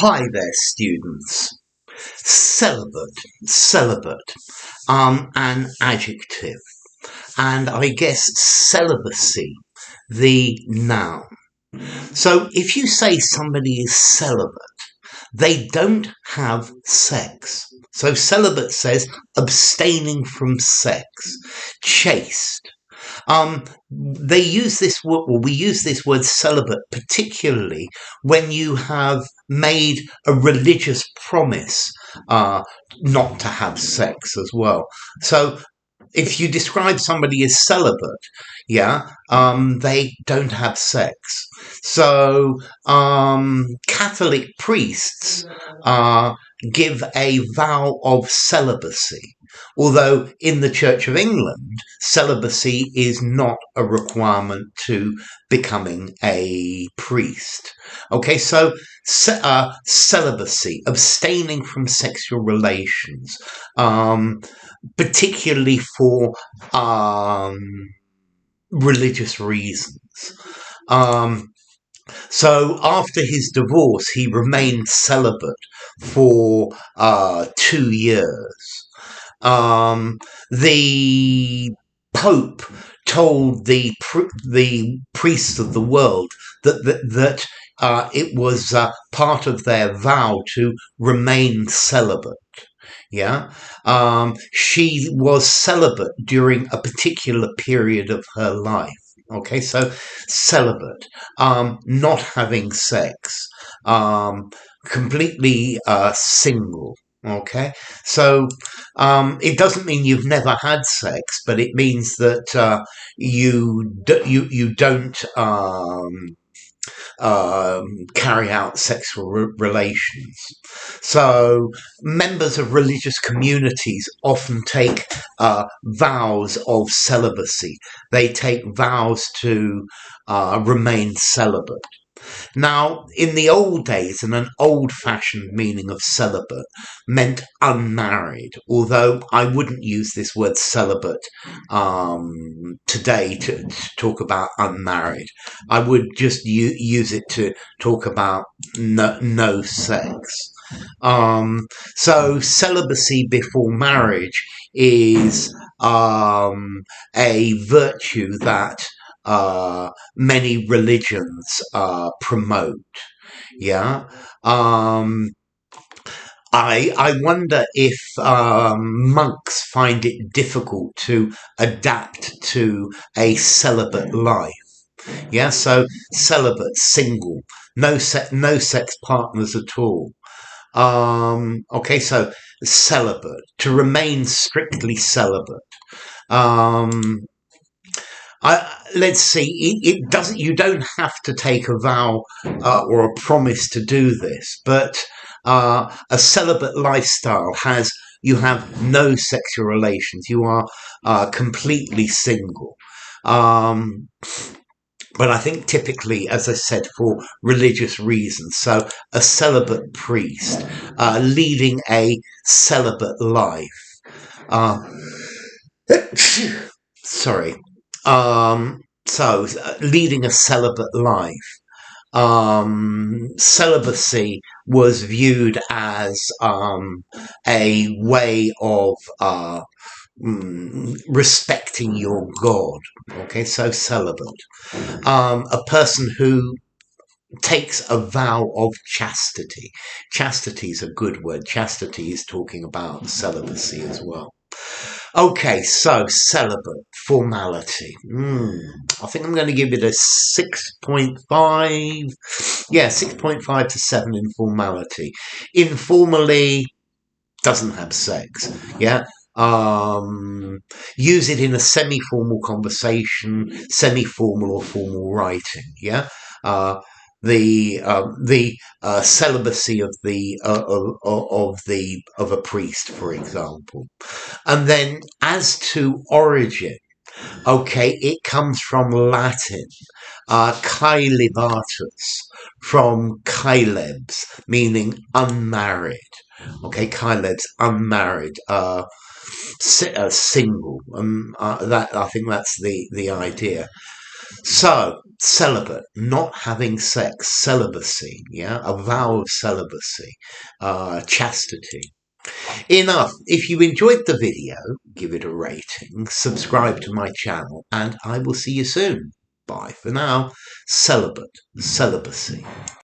Hi there, students. Celibate, an adjective, and I guess celibacy, the noun. So if you say somebody is celibate, they don't have sex. So celibate says abstaining from sex, chaste. They use this word, or we use this word celibate particularly when you have made a religious promise not to have sex as well. So if you describe somebody as celibate, they don't have sex. So Catholic priests give a vow of celibacy, although in the Church of England, celibacy is not a requirement to becoming a priest. Okay, so celibacy, abstaining from sexual relations, particularly for religious reasons. So after his divorce, he remained celibate for 2 years. The Pope told the priests of the world that it was part of their vow to remain celibate. She was celibate during a particular period of her life. Okay, so celibate, not having sex, completely single. Okay, so it doesn't mean you've never had sex, but it means that you don't carry out sexual relations. So members of religious communities often take vows of celibacy. They take vows to remain celibate. Now, in the old days, an old-fashioned meaning of celibate meant unmarried, although I wouldn't use this word celibate today to talk about unmarried. I would just use it to talk about no sex. So celibacy before marriage is a virtue that many religions promote. I wonder if monks find it difficult to adapt to a celibate life. So celibate, single, no sex partners at all. Okay, so celibate, to remain strictly celibate. Let's see. It doesn't. You don't have to take a vow or a promise to do this, but a celibate lifestyle you have no sexual relations. You are completely single. But I think typically, as I said, for religious reasons. So a celibate priest leading a celibate life. Sorry. So leading a celibate life. Celibacy was viewed as a way of respecting your God. Okay, so celibate. A person who takes a vow of chastity. Chastity is a good word. Chastity is talking about celibacy as well. Okay, so celibate, formality. I think I'm going to give it a 6.5. 6.5 to 7 in formality. Informally, doesn't have sex. Use it in a semi-formal conversation, semi-formal or formal writing. The celibacy of a priest, for example. And then as to origin, okay, it comes from Latin, Celibatus, from Calebs, meaning unmarried. Okay, Calebs, unmarried, single. That I think that's the idea. So, celibate, not having sex, celibacy, yeah, a vow of celibacy, chastity. Enough. If you enjoyed the video, give it a rating, subscribe to my channel, and I will see you soon. Bye for now. Celibate, celibacy.